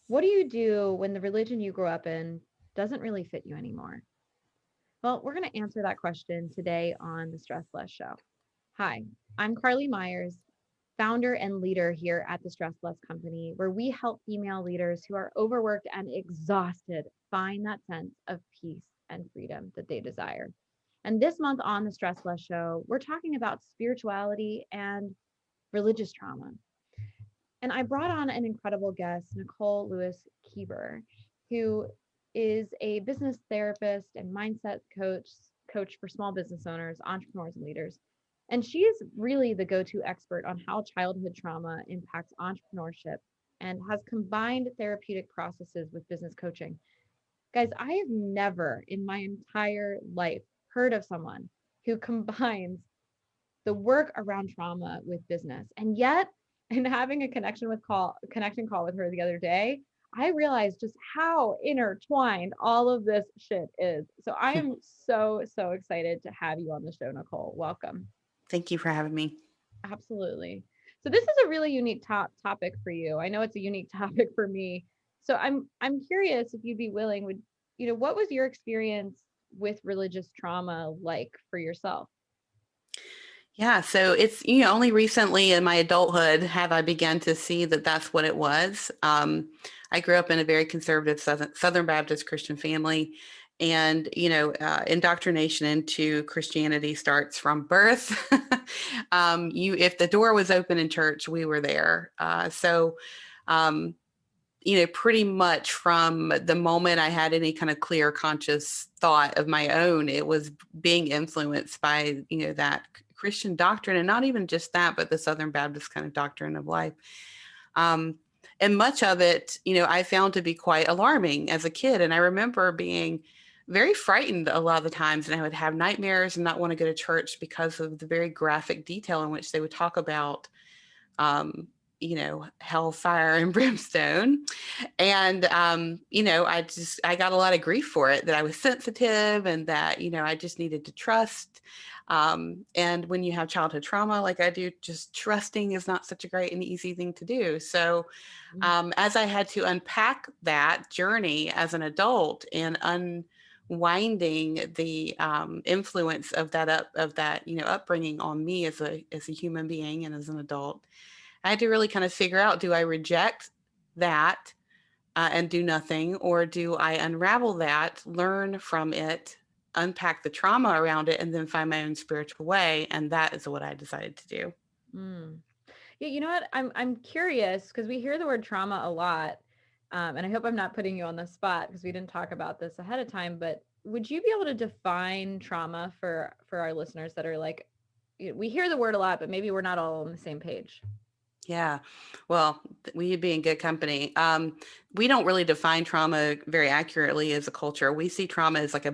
What do you do when the religion you grew up in doesn't really fit you anymore? Well, we're going to answer that question today on the Stress Less Show. Hi, I'm Carly Myers, founder and leader here at the Stress Less Company, where we help female leaders who are overworked and exhausted find that sense of peace and freedom that they desire. And this month on the Stress Less Show, we're talking about spirituality and religious trauma. And I brought on an incredible guest, Nicole Lewis-Keeber, who is a business therapist and mindset coach for small business owners, entrepreneurs, and leaders. And she is really the go-to expert on how childhood trauma impacts entrepreneurship and has combined therapeutic processes with business coaching. Guys, I have never in my entire life heard of someone who combines the work around trauma with business. And yet, in having a connection call with her the other day, I realized just how intertwined all of this shit is. So I am so excited to have you on the show, Nicole. Welcome. Thank you for having me. Absolutely. So this is a really unique topic for you. I know it's a unique topic for me. So I'm curious if you'd be willing, would what was your experience with religious trauma like for yourself? Yeah, so it's, only recently in my adulthood have I begun to see that that's what it was. I grew up in a very conservative Southern Baptist Christian family. And, indoctrination into Christianity starts from birth. If the door was open in church, we were there. Um, pretty much from the moment I had any kind of clear conscious thought of my own, it was being influenced by, that Christian doctrine, and not even just that, but the Southern Baptist kind of doctrine of life. And much of it, I found to be quite alarming as a kid. And I remember being very frightened a lot of the times, and I would have nightmares and not want to go to church because of the very graphic detail in which they would talk about hellfire and brimstone. And, I got a lot of grief for it, that I was sensitive and that, I just needed to trust. And when you have childhood trauma, like I do, just trusting is not such a great and easy thing to do. So, as I had to unpack that journey as an adult and unwinding the influence of that upbringing on me as a human being and as an adult, I had to really kind of figure out, do I reject that and do nothing, or do I unravel that, learn from it, unpack the trauma around it, and then find my own spiritual way? And that is what I decided to do. Mm. Yeah, you know what? I'm curious because we hear the word trauma a lot, and I hope I'm not putting you on the spot because we didn't talk about this ahead of time. But would you be able to define trauma for our listeners that are like, we hear the word a lot, but maybe we're not all on the same page? Yeah. Well, we'd be in good company. We don't really define trauma very accurately as a culture. We see trauma as like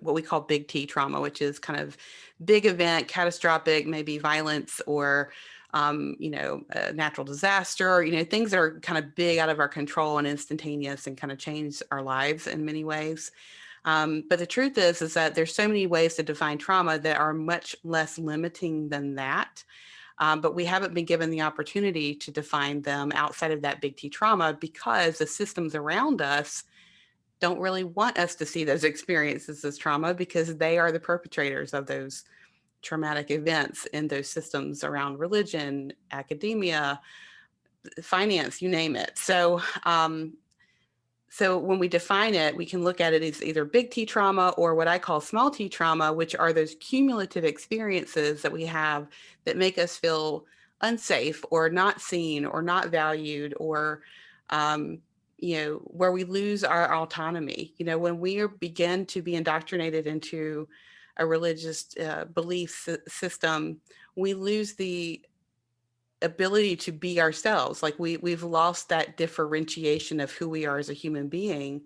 what we call big T trauma, which is kind of big event, catastrophic, maybe violence or, a natural disaster, or, things that are kind of big out of our control and instantaneous and kind of change our lives in many ways. But the truth is that there's so many ways to define trauma that are much less limiting than that. But we haven't been given the opportunity to define them outside of that big T trauma because the systems around us don't really want us to see those experiences as trauma, because they are the perpetrators of those traumatic events in those systems around religion, academia, finance, you name it. So when we define it, we can look at it as either big T trauma or what I call small T trauma, which are those cumulative experiences that we have that make us feel unsafe or not seen or not valued, or, where we lose our autonomy. When we begin to be indoctrinated into a religious belief system, we lose the ability to be ourselves. Like we've lost that differentiation of who we are as a human being.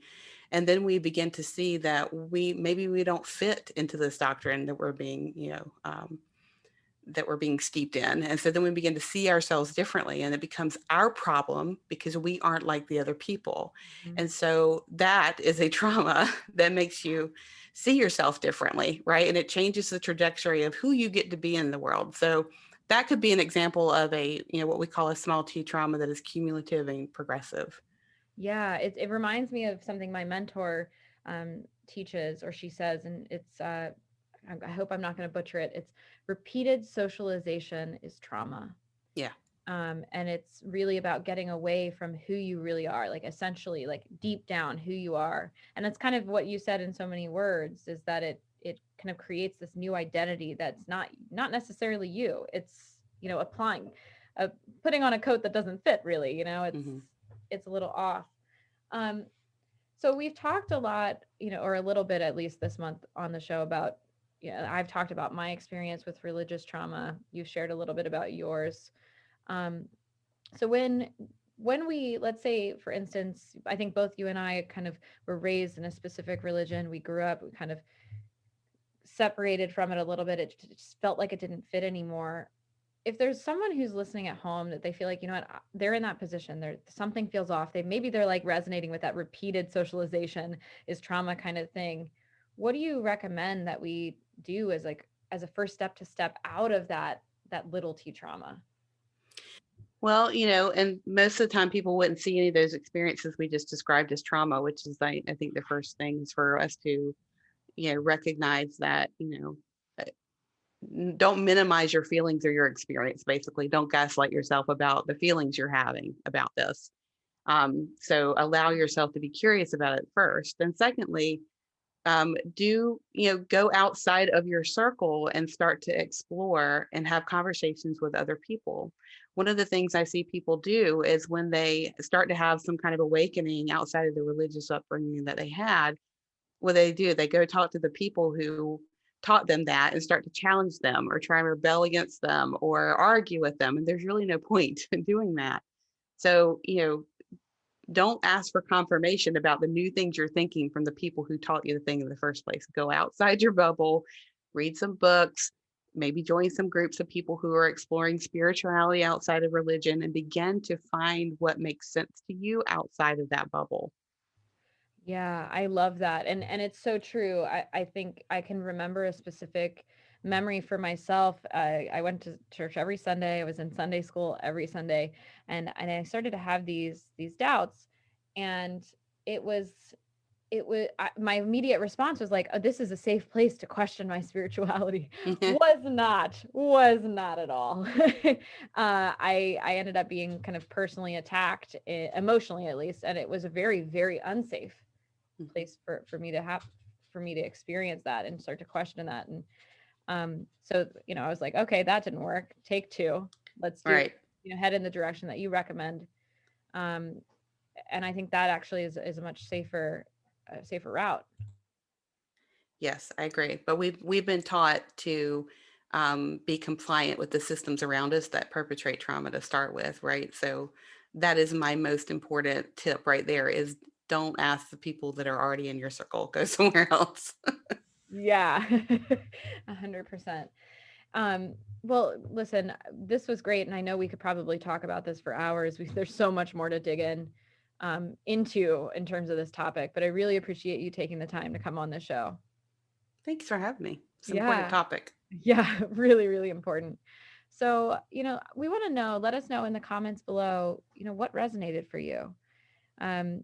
And then we begin to see that we don't fit into this doctrine that we're being, that we're being steeped in. And so then we begin to see ourselves differently, and it becomes our problem because we aren't like the other people. Mhm. And so that is a trauma that makes you see yourself differently, right? And it changes the trajectory of who you get to be in the world. So that could be an example of what we call a small T trauma that is cumulative and progressive. Yeah, it reminds me of something my mentor teaches, or she says, and it's I hope I'm not going to butcher it. It's repeated socialization is trauma. Yeah. And it's really about getting away from who you really are, like essentially, like deep down who you are. And that's kind of what you said in so many words, is that it kind of creates this new identity that's not necessarily you. It's, applying, uh, putting on a coat that doesn't fit really. Hmm. It's a little off. Um, so we've talked a lot, or a little bit at least this month on the show about, I've talked about my experience with religious trauma. You shared a little bit about yours. Um, so when we, let's say for instance, I think both you and I kind of were raised in a specific religion. We grew up, we kind of separated from it a little bit. It just felt like it didn't fit anymore. If there's someone who's listening at home that they feel like, they're in that position, there something feels off. They're like resonating with that repeated socialization is trauma kind of thing. What do you recommend that we do as a first step out of that little t trauma? Well, and most of the time people wouldn't see any of those experiences we just described as trauma, which is, I think, the first thing is for us to, recognize that, don't minimize your feelings or your experience. Basically, don't gaslight yourself about the feelings you're having about this. So allow yourself to be curious about it first. And secondly, go outside of your circle and start to explore and have conversations with other people. One of the things I see people do is when they start to have some kind of awakening outside of the religious upbringing that they had, what they do, they go talk to the people who taught them that and start to challenge them or try and rebel against them or argue with them. And there's really no point in doing that. So, don't ask for confirmation about the new things you're thinking from the people who taught you the thing in the first place. Go outside your bubble, read some books, maybe join some groups of people who are exploring spirituality outside of religion, and begin to find what makes sense to you outside of that bubble. Yeah, I love that. And it's so true. I think I can remember a specific memory for myself. I went to church every Sunday. I was in Sunday school every Sunday, and I started to have these doubts, and it was my immediate response was like, oh, this is a safe place to question my spirituality. Was not at all. I ended up being kind of personally attacked, emotionally at least, and it was a very, very unsafe place for me to have, for me to experience that and start to question that. And so I was like, okay, that didn't work. Take two. Let's do, Right. head in the direction that you recommend. um and I think that actually is a much safer route. Yes, I agree. But we've been taught to be compliant with the systems around us that perpetrate trauma to start with, right? So that is my most important tip right there: is don't ask the people that are already in your circle. Go somewhere else. Yeah. 100%. Well, listen, this was great, and I know we could probably talk about this for hours. There's so much more to dig into in terms of this topic, but I really appreciate you taking the time to come on the show. Thanks for having me. It's an important Yeah. topic. Yeah, really, really important. So, we want to know, let us know in the comments below, what resonated for you. Um,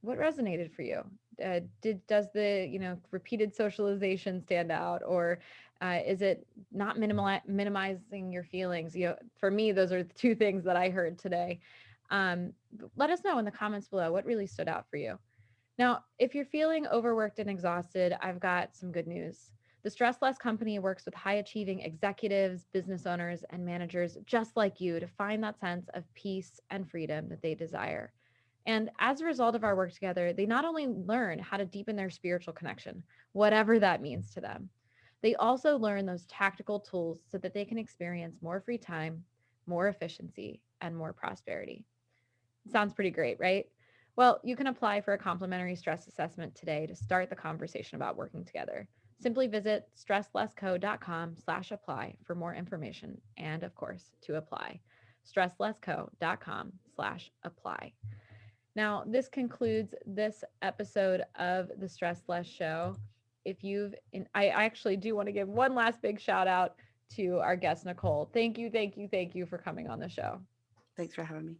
what resonated for you? Does the repeated socialization stand out, or is it not minimizing your feelings? For me, those are the two things that I heard today. Let us know in the comments below what really stood out for you. Now, if you're feeling overworked and exhausted, I've got some good news. The Stress Less Company works with high achieving executives, business owners, and managers just like you to find that sense of peace and freedom that they desire. And as a result of our work together, they not only learn how to deepen their spiritual connection, whatever that means to them, they also learn those tactical tools so that they can experience more free time, more efficiency, and more prosperity. Sounds pretty great, right? Well, you can apply for a complimentary stress assessment today to start the conversation about working together. Simply visit stresslessco.com/apply for more information and, of course, to apply. stresslessco.com/apply. Now, this concludes this episode of the Stress Less Show. I actually do want to give one last big shout out to our guest, Nicole. Thank you, thank you, thank you for coming on the show. Thanks for having me.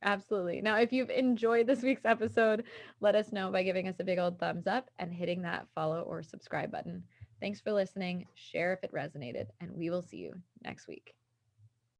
Absolutely. Now, if you've enjoyed this week's episode, let us know by giving us a big old thumbs up and hitting that follow or subscribe button. Thanks for listening. Share if it resonated, and we will see you next week.